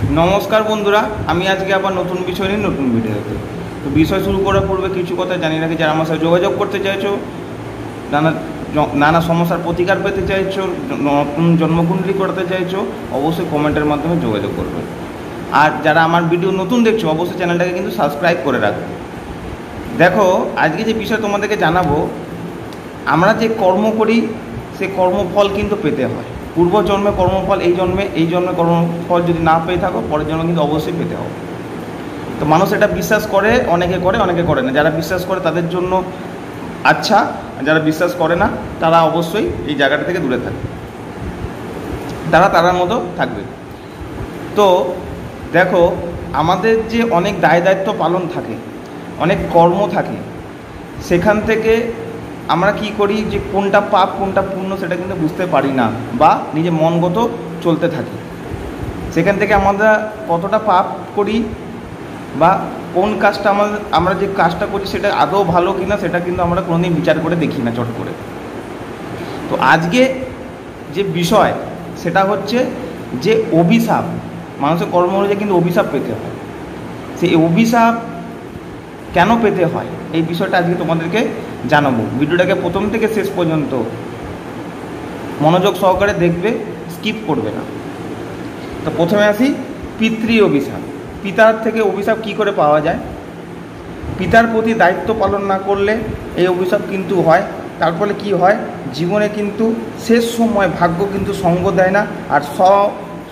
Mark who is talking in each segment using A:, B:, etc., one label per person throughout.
A: নমস্কার বন্ধুরা, আমি আজকে আবার নতুন বিষয় নিয়ে নতুন ভিডিওতে। তো বিষয় শুরু করার পূর্বে কিছু কথা জানিয়ে রাখি। যারা আমার সাথে যোগাযোগ করতে চাইছো, নানা সমস্যার প্রতিকার পেতে চাইছো, নতুন জন্মকুণ্ডলী করতে চাইছো, অবশ্যই কমেন্টের মাধ্যমে যোগাযোগ করবে। আর যারা আমার ভিডিও নতুন দেখছো, অবশ্যই চ্যানেলটাকে কিন্তু সাবস্ক্রাইব করে রাখবে। দেখো, আজকে যে বিষয় তোমাদেরকে জানাবো, আমরা যে কর্ম করি সে কর্মফল কিন্তু পেতে হয়। পূর্বজন্মে কর্মফল এই জন্মে কর্মফল যদি না পেয়ে থাকো, পরের জন্ম কিন্তু অবশ্যই পেতে হবে। তো মানুষ এটা বিশ্বাস করে, অনেকে করে না। যারা বিশ্বাস করে তাদের জন্য আচ্ছা, যারা বিশ্বাস করে না তারা অবশ্যই এই জায়গাটা থেকে দূরে থাকবে, তারার মতো থাকবে। তো দেখো, আমাদের যে অনেক দায় দায়িত্ব পালন থাকে, অনেক কর্ম থাকে, সেখান থেকে আমরা কি করি যে কোনটা পাপ কোনটা পুণ্য সেটা কিন্তু বুঝতে পারি না, বা নিজে মনগত চলতে থাকি। সেখান থেকে আমরা কতটা পাপ করি বা কোন কাজটা আমরা যে কাজটা করি সেটা আদৌ ভালো কিনা সেটা কিন্তু আমরা কোনোদিন বিচার করে দেখি না চট করে। তো আজকে যে বিষয় সেটা হচ্ছে যে অভিশাপ, মানুষের কর্ম অনুযায়ী কিন্তু অভিশাপ পেতে হয়। সেই অভিশাপ কেন পেতে হয় এই বিষয়টা আজকে তোমাদেরকে জানাবো। ভিডিওটাকে প্রথম থেকে শেষ পর্যন্ত মনোযোগ সহকারে দেখবে, স্কিপ করবে না। তো প্রথমে আসি পিতৃ অভিশাপ। পিতার থেকে অভিশাপ কি করে পাওয়া যায়? পিতার প্রতি দায়িত্ব পালন না করলে এই অভিশাপ কিন্তু হয়। তার ফলে কী হয়, জীবনে কিন্তু শেষ সময় ভাগ্য কিন্তু সঙ্গ দেয় না, আর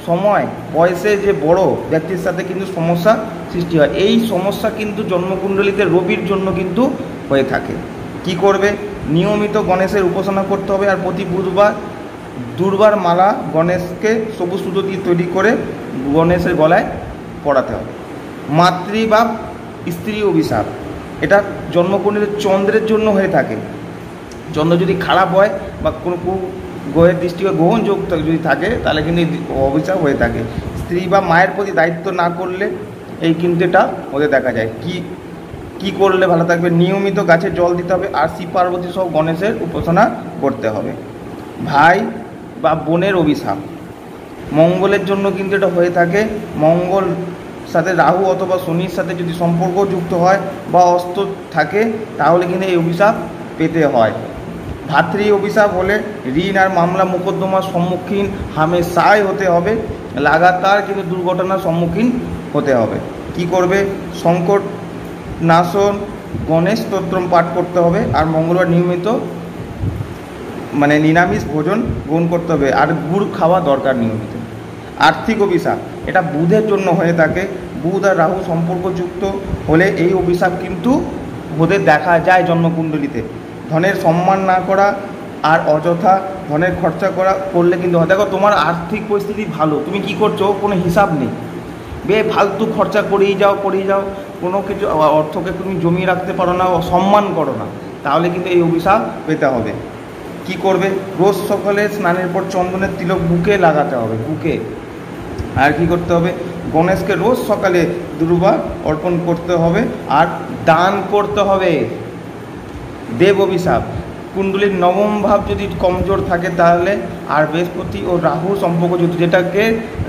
A: সময় বয়সে যে বড় ব্যক্তির সাথে কিন্তু সমস্যা সৃষ্টি হয়। এই সমস্যা কিন্তু জন্মকুণ্ডলিতে রবির জন্য কিন্তু হয়ে থাকে। কি করবে? নিয়মিত গণেশের উপাসনা করতে হবে, আর প্রতি বুধবার দুর্বার মালা গণেশকে সবুজ সুতো দিয়ে তৈরি করে গণেশের গলায় পড়াতে হবে। মাতৃ বা স্ত্রী অভিশাপ, এটা জন্মকুণ্ডলীতে চন্দ্রের জন্য হয়ে থাকে। চন্দ্র যদি খারাপ হয় বা কোনো গ্রহের দৃষ্টি বা গ্রহণ যোগ যদি থাকে তাহলে কিন্তু অভিশাপ হয়ে থাকে। স্ত্রী বা মায়ের প্রতি দায়িত্ব না করলে এই কিন্তু এটা ওদের দেখা যায়। কি করলে ভালো থাকবে? নিয়মিত গাছে জল দিতে হবে, আর শিব পার্বতী সহ গণেশের উপাসনা করতে হবে। ভাই বা বোনের অভিশাপ, মঙ্গলের জন্য কিন্তু এটা হয়ে থাকে। মঙ্গল সাথে রাহু অথবা শনির সাথে যদি সম্পর্ক যুক্ত হয় বা অস্ত থাকে তাহলে কিন্তু এই অভিশাপ পেতে হয়। ভাতৃ অভিশাপ হলে ঋণ আর মামলা মোকদ্দমার সম্মুখীন হামেশাই হতে হবে, লাগাতার কিন্তু দুর্ঘটনার সম্মুখীন হতে হবে। কি করবে? সংকট নাশন গণেশ স্তোত্রম পাঠ করতে হবে, আর মঙ্গলবার নিয়মিত নিরামিষ ভোজন গ্রহণ করতে হবে, আর গুড় খাওয়া দরকার নিয়মিত। আর্থিক অভিশাপ, এটা বুধের জন্য হয়ে থাকে। বুধ আর রাহু সম্পর্কযুক্ত হলে এই অভিশাপ কিন্তু ওদের দেখা যায় জন্মকুণ্ডলিতে। ধনের সম্মান না করা আর অযথা ধনের খরচা করলে কিন্তু হয়। দেখো, তোমার আর্থিক পরিস্থিতি ভালো, তুমি কি করছো কোনো হিসাব নেই, ফালতু খরচা করেই যাও, কোনো কিছু অর্থকে তুমি জমিয়ে রাখতে পারো না, সম্মান করো না, তাহলে কিন্তু এই অভিশাপ পেতে হবে। কি করবে? রোজ সকালে স্নানের পর চন্দনের তিলক বুকে লাগাতে হবে, বুকে। আর কি করতে হবে? গণেশকে রোজ সকালে দুর্বা অর্পণ করতে হবে, আর দান করতে হবে। দেব অভিশাপ, কুণ্ডলীর নবম ভাব যদি কমজোর থাকে তাহলে, আর বৃহস্পতি ও রাহু সম্পর্ক যদি, যেটাকে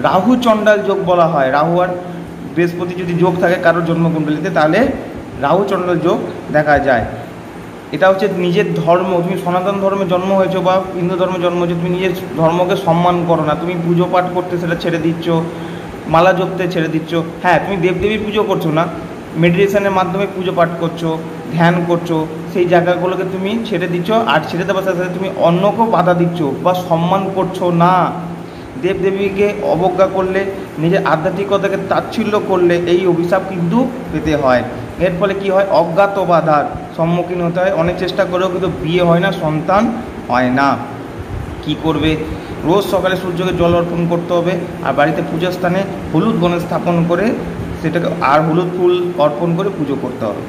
A: রাহু চণ্ডাল যোগ বলা হয়, রাহু আর বৃহস্পতি যদি যোগ থাকে কারোর জন্মকুণ্ডলিতে তাহলে রাহু চণ্ডাল যোগ দেখা যায়। এটা হচ্ছে নিজের ধর্ম, তুমি সনাতন ধর্মে জন্ম হয়েছো বা হিন্দু ধর্মে জন্ম হয়েছো, তুমি নিজের ধর্মকে সম্মান করো না, তুমি পুজো পাঠ করতে সেটা ছেড়ে দিচ্ছ, মালা জপতে ছেড়ে দিচ্ছ। হ্যাঁ, তুমি দেবদেবীর পুজো করছো না, মেডিটেশনের মাধ্যমে পুজো পাঠ করছো, ধ্যান করছো, সেই জায়গাগুলোকে তুমি ছেড়ে দিচ্ছ, আর ছেড়ে দেওয়ার সাথে সাথে তুমি অন্যকেও বাধা দিচ্ছ বা সম্মান করছো না। দেবদেবীকে অবজ্ঞা করলে, নিজের আধ্যাত্মিকতাকে তাচ্ছিল্য করলে এই অভিশাপ কিন্তু পেতে হয়। এর ফলে কি হয়? অজ্ঞাত বাধার সম্মুখীন হতে হয়, অনেক চেষ্টা করেও কিন্তু বিয়ে হয় না, সন্তান হয় না। কি করবে? রোজ সকালে সূর্যকে জল অর্পণ করতে হবে, আর বাড়িতে পূজার স্থানে হলুদ গণেশ স্থাপন করে সেটাকে আর হলুদ ফুল অর্পণ করে পুজো করতে হবে।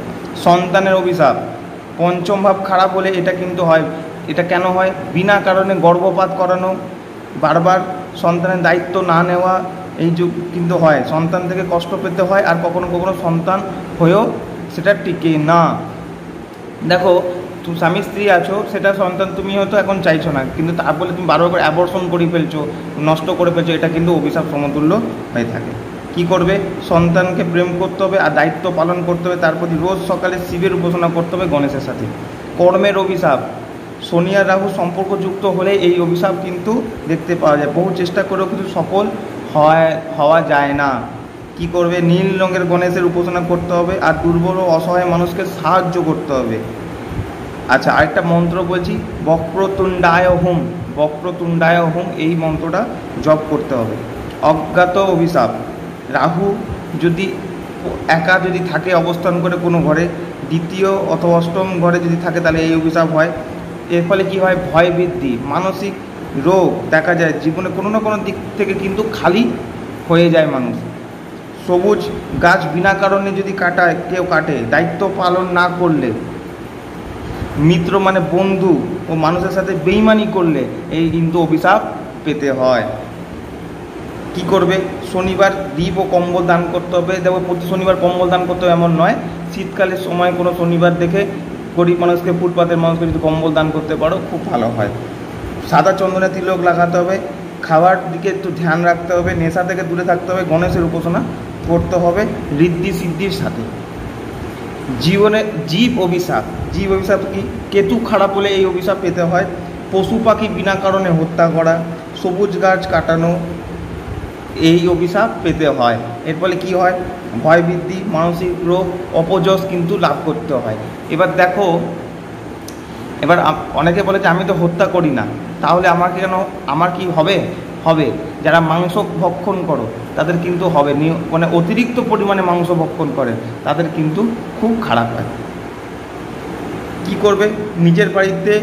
A: সন্তানের অভিশাপ, পঞ্চম ভাব খারাপ হলে এটা কিন্তু হয়। এটা কেন হয়? বিনা কারণে গর্ভপাত করানো, বারবার সন্তানের দায়িত্ব না নেওয়া, এই যুগ কিন্তু হয়। সন্তান থেকে কষ্ট পেতে হয়, আর কখনো কখনো সন্তান হয়েও সেটা টিকে না। দেখো, তুমি স্বামী স্ত্রী আছো, সেটা সন্তান তুমি হয়তো এখন চাইছো না, কিন্তু তারপরে তুমি বারবার করে অ্যাবর্শন করে ফেলছো, নষ্ট করে ফেলছো, এটা কিন্তু অভিশাপ সমতুল্য হয়ে থাকে। কি করবে, সন্তানকে প্রেম করতে হবে আর দায়িত্ব পালন করতে হবে, তার প্রতি রোজ সকালে শিবের উপাসনা করতে হবে গণেশের সাথে। কর্মের অভিশাপ, শনি আর রাহু সম্পর্কযুক্ত হলে এই অভিশাপ কিন্তু দেখতে পাওয়া যায়। বহু চেষ্টা করেও কিন্তু সফল হওয়া যায় না। কি করবে, নীল রঙের গণেশের উপাসনা করতে হবে আর দুর্বল ও অসহায় মানুষকে সাহায্য করতে হবে। আচ্ছা, আরেকটা মন্ত্র বলছি, বক্রতুণ্ডায় হোম, বক্রতুণ্ডায় হোম, এই মন্ত্রটা জপ করতে হবে। অজ্ঞাত অভিশাপ, রাহু যদি একা যদি থাকে অবস্থান করে কোনো ঘরে, দ্বিতীয় অথবা অষ্টম ঘরে যদি থাকে, তাহলে এই অভিশাপ হয়। এর ফলে কি হয়, ভয় বৃদ্ধি, মানসিক রোগ দেখা যায়, জীবনে কোনো না কোনো দিক থেকে কিন্তু খালি হয়ে যায় মানুষ। সবুজ গাছ বিনা কারণে যদি কেউ কাটে, দায়িত্ব পালন না করলে, মিত্র মানে বন্ধু ও মানুষের সাথে বেইমানি করলে এই কিন্তু অভিশাপ পেতে হয়। কি করবে, শনিবার দ্বীপ ও কম্বল দান করতে হবে। দেখো, প্রতি শনিবার কম্বল দান করতে হবে এমন নয়, শীতকালের সময় কোনো শনিবার দেখে গরিব মানুষকে, ফুটপাতের মানুষকে যদি কম্বল দান করতে পারো খুব ভালো হয়। সাদা চন্দনের তিলক লাগাতে হবে। খাওয়ার দিকে একটু ধ্যান রাখতে হবে। নেশা থেকে দূরে থাকতে হবে। গণেশের উপাসনা করতে হবে ঋদ্ধি সিদ্ধির সাথে। জীব অভিশাপ, জীব অভিশাপ কি, কেতু খারাপ হলে এই অভিশাপ পেতে হয়। পশু পাখি বিনা কারণে হত্যা করা, সবুজ গাছ কাটানো, এই অভিশাপ পেতে হয়। এর ফলে কী হয়, ভয় বৃদ্ধি, মানসিক রোগ, অপযশ কিন্তু লাভ করতে হয়। এবার দেখো, এবার অনেকে বলে যে আমি তো হত্যা করি না, তাহলে আমার কি হবে? যারা মাংস ভক্ষণ করো তাদের কিন্তু হবে, মানে অতিরিক্ত পরিমাণে মাংস ভক্ষণ করে তাদের কিন্তু খুব খারাপ হয়। কি করবে, নিজের বাড়িতে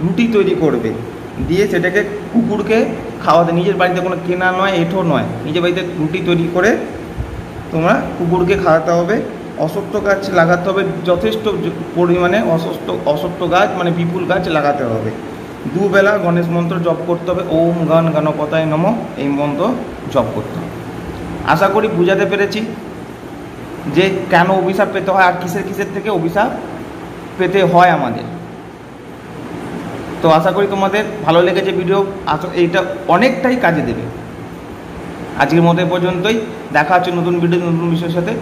A: রুটি তৈরি করবে, দিয়ে সেটাকে কুকুরকে খাওয়াতে, নিজের বাড়িতে কোনো কেনা নয়, এঁঠো নয়, নিজের বাড়িতে রুটি তৈরি করে তোমরা কুকুরকে খাওয়াতে হবে। অশ্বত্থ গাছ লাগাতে হবে, যথেষ্ট পরিমাণে অশ্বত্থ গাছ মানে বিপুল গাছ লাগাতে হবে। দুবেলা গণেশ মন্ত্র জপ করতে হবে, ওম গণ গণপতায় নমঃ, এই মন্ত্র জপ করতে হবে। আশা করি বুঝাতে পেরেছি যে কেন অভিশাপ পেতে হয় আর কিসের থেকে অভিশাপ পেতে হয় আমাদের। তো আশা করি তোমাদের ভালো লেগেছে ভিডিও, এইটা অনেকটাই কাজে দেবে। আজকের মতো পর্যন্তই, দেখা হচ্ছে নতুন ভিডিও নতুন বিষয়ের সাথে।